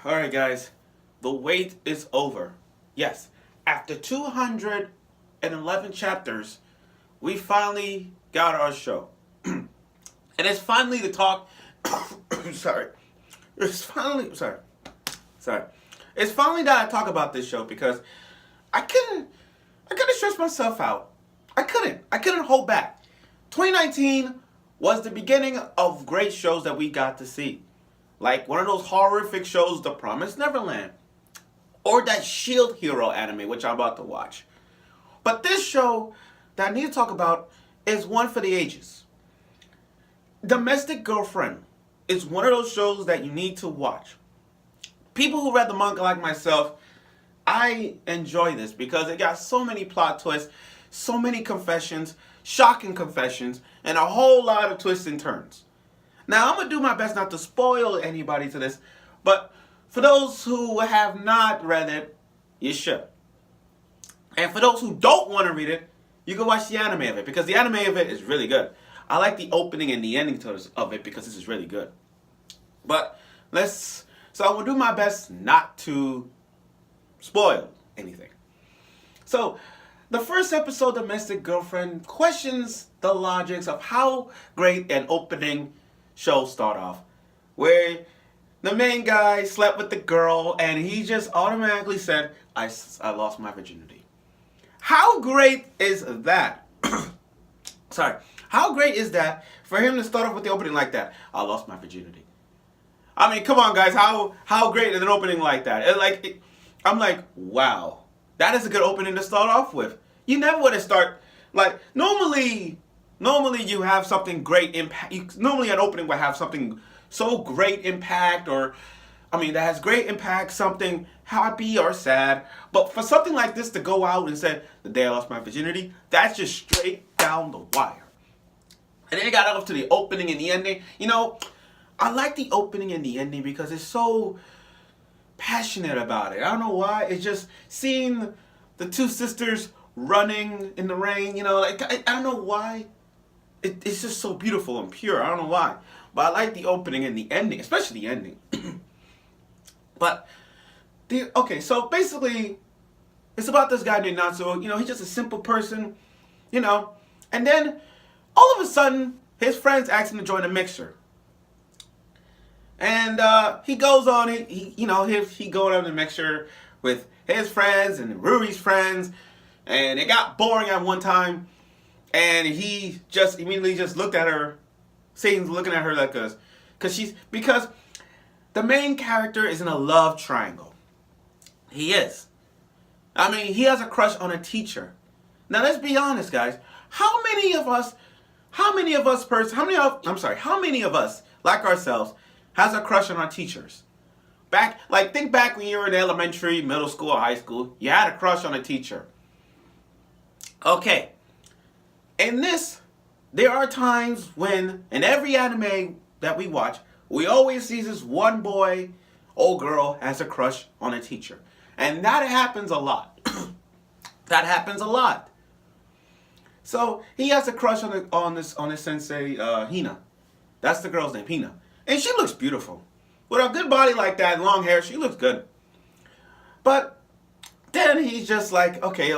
Alright, guys, the wait is over. Yes, after 211 chapters, we finally got our show. And it's finally the talk. sorry. It's finally. Sorry. It's finally that I talk about this show because I couldn't stress myself out. I couldn't hold back. 2019 was the beginning of great shows that we got to see. Like one of those horrific shows, The Promised Neverland. Or that Shield Hero anime, which I'm about to watch. But this show that I need to talk about is one for the ages. Domestic Girlfriend is one of those shows that you need to watch. People who read the manga like myself, I enjoy this because it got so many plot twists, so many confessions, shocking confessions, and a whole lot of twists and turns. Now, I'm going to do my best not to spoil anybody to this, but for those who have not read it, you should. And for those who don't want to read it, you can watch the anime of it, because the anime of it is really good. I like the opening and the ending of it because this is really good. But so I will do my best not to spoil anything. So, the first episode, Domestic Girlfriend, questions the logics of how great an opening show start off, where the main guy slept with the girl and he just automatically said, I lost my virginity. How great is that? How great is that for him to start off with the opening like that? I lost my virginity. I mean, come on, guys. How great is an opening like that? I'm like, wow. That is a good opening to start off with. You never want to start, like, normally you have something great impact. Normally an opening would have something so great impact, that has great impact, something happy or sad. But for something like this to go out and say, the day I lost my virginity, that's just straight down the wire. And then you got up to the opening and the ending. You know, I like the opening and the ending because it's so passionate about it. I don't know why. It's just seeing the two sisters running in the rain, I don't know why. It's just so beautiful and pure. I don't know why. But I like the opening and the ending, especially the ending. So basically, it's about this guy named Natsuo. He's just a simple person, And then, all of a sudden, his friends ask him to join a mixer. And he goes on, he going on the mixer with his friends and Rui's friends. And it got boring at one time. And he just immediately just looked at her, Satan's looking at her like this, because the main character is in a love triangle. He is. He has a crush on a teacher. Now let's be honest, guys. How many of us like ourselves has a crush on our teachers? Think back when you were in elementary, middle school, or high school. You had a crush on a teacher. Okay. In this, there are times when, in every anime that we watch, we always see this one boy or girl has a crush on a teacher. And that happens a lot. That happens a lot. So, he has a crush on this sensei, Hina. That's the girl's name, Hina. And she looks beautiful. With a good body like that and long hair, she looks good. But then he's just like, okay.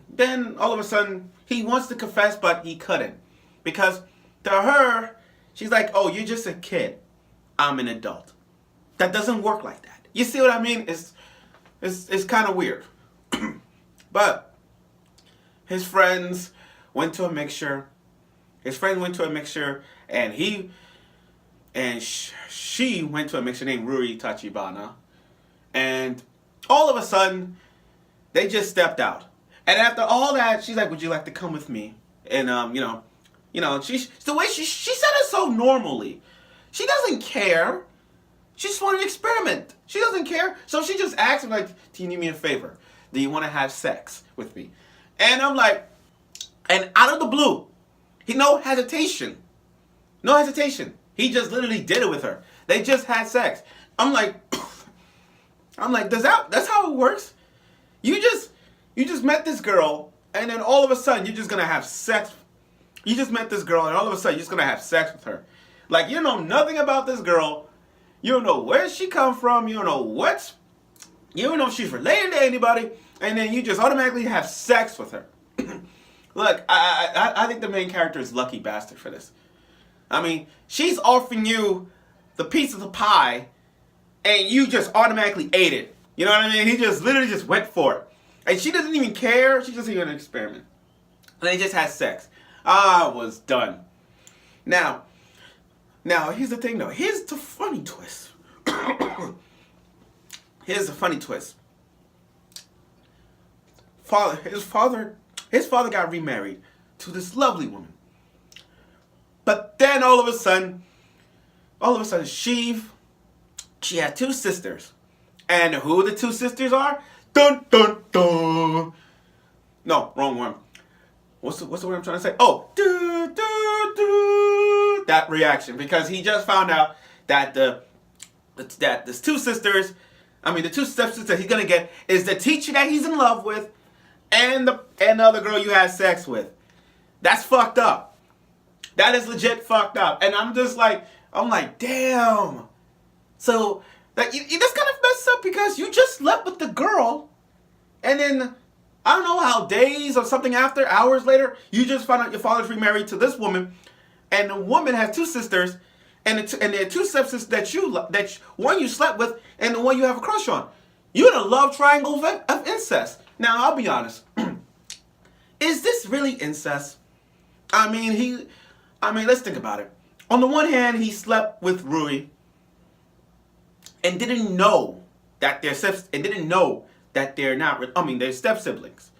Then all of a sudden, he wants to confess, but he couldn't. Because to her, she's like, oh, you're just a kid. I'm an adult. That doesn't work like that. You see what I mean? It's kind of weird. But his friends went to a mixture. And she went to a mixture named Rui Tachibana. And all of a sudden, they just stepped out. And after all that, she's like, would you like to come with me? And, the way she said it so normally. She doesn't care. She just wanted to experiment. She doesn't care. So she just asked him, like, do you need me a favor? Do you want to have sex with me? And I'm like, and out of the blue, no hesitation. He just literally did it with her. They just had sex. I'm like, that's how it works? You just met this girl, and then all of a sudden, you're just going to have sex. You just met this girl, and all of a sudden, you're just going to have sex with her. Like, you know nothing about this girl. You don't know where she come from. You don't know you don't know if she's related to anybody. And then you just automatically have sex with her. Look, I think the main character is lucky bastard for this. I mean, she's offering you the piece of the pie, and you just automatically ate it. You know what I mean? He just literally just went for it. And she doesn't even care. She's just even an experiment. And they just had sex. I was done. Now, here's the thing though. Here's the funny twist. Here's the funny twist. His father got remarried to this lovely woman. But then all of a sudden, she had two sisters. And who the two sisters are? Dun dun dun. No, wrong one. What's the word I'm trying to say? Oh, do do do. That reaction, because he just found out that the two sisters, the two stepsisters he's gonna get is the teacher that he's in love with, and the other girl you had sex with. That's fucked up. That is legit fucked up. And I'm like, damn. So that's kind of messed up because you just slept with the girl, and then I don't know how days or something after, hours later, you just found out your father's remarried to this woman, and the woman has two sisters, and there are two stepsisters that one you slept with, and the one you have a crush on. You're in a love triangle of incest. Now, I'll be honest. Is this really incest? Let's think about it. On the one hand, he slept with Rui and didn't know that they're they're step siblings.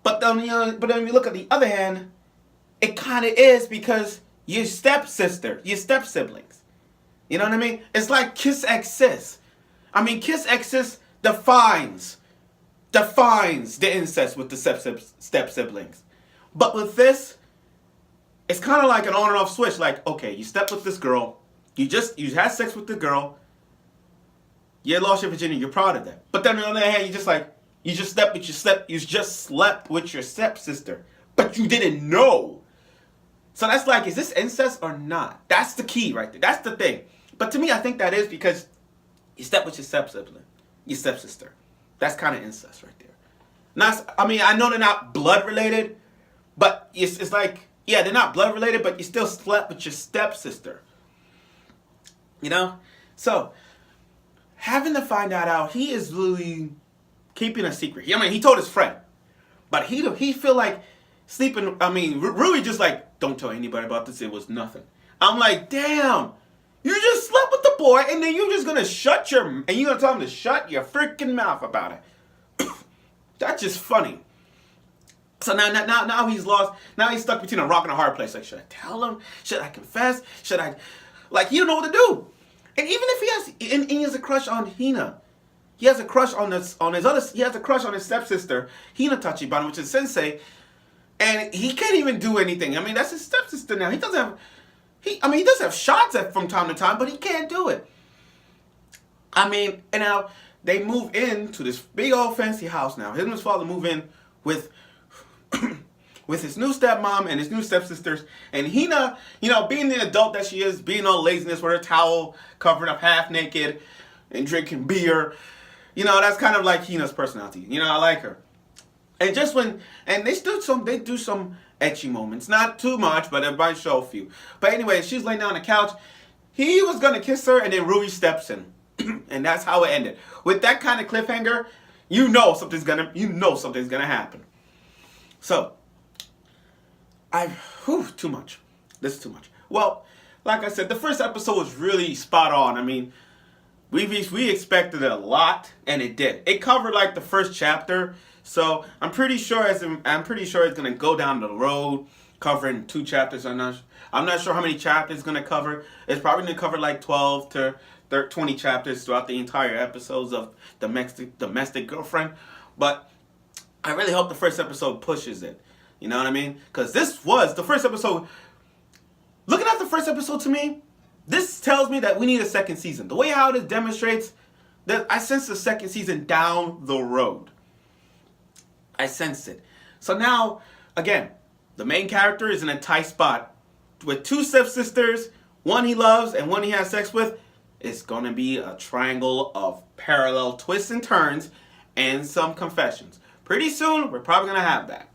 But then when you look at the other hand, it kind of is because you're step siblings. You know what I mean? It's like kiss ex sis. Kiss ex sis defines the incest with the step siblings. But with this, it's kind of like an on and off switch. Like, okay, you slept with this girl, you had sex with the girl, you lost your virginity, you're proud of that. But then on the other hand, you just slept with your stepsister, but you didn't know. So that's like, is this incest or not? That's the key right there. That's the thing. But to me, I think that is because you slept with your your stepsister. That's kind of incest right there. I know they're not blood related, but it's like, yeah, they're not blood related, but you still slept with your stepsister. You know? So, having to find that out, he is really keeping a secret. He told his friend, but he feel like sleeping. Rui just like, don't tell anybody about this. It was nothing. I'm like, damn, you just slept with the boy, and then you're just gonna you're gonna tell him to shut your freaking mouth about it. That's just funny. So now he's lost. Now he's stuck between a rock and a hard place. Like, should I tell him? Should I confess? Should I? Like, he don't know what to do. And even if he has a crush on Hina, he has a crush on his stepsister, Hina Tachibana, which is sensei, and he can't even do anything. That's his stepsister now. He does have shots from time to time, but he can't do it. And now they move into this big old fancy house now. Him and his father move in with his new stepmom and his new stepsisters, and Hina, being the adult that she is, being all laziness with her towel covering up half naked and drinking beer, that's kind of like Hina's personality. I like her. And they do some etchy moments, not too much, but everybody show a few. But anyway, she's laying down on the couch. He was gonna kiss her, and then Rui steps in, and that's how it ended. With that kind of cliffhanger, something's gonna happen. So, too much. This is too much. Well, like I said, the first episode was really spot on. We expected a lot, and it did. It covered like the first chapter, so I'm pretty sure it's gonna go down the road covering 2 chapters. I'm not sure how many chapters it's gonna cover. It's probably gonna cover like 12 to 20 chapters throughout the entire episodes of Domestic Girlfriend, but I really hope the first episode pushes it. You know what I mean? Because this was the first episode. Looking at the first episode, to me, this tells me that we need a second season. The way how this demonstrates that I sense the second season down the road. I sense it. So now, again, the main character is in a tight spot with 2 stepsisters, one he loves and one he has sex with. It's going to be a triangle of parallel twists and turns and some confessions. Pretty soon, we're probably going to have that.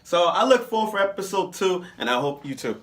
So I look forward for episode 2, and I hope you too.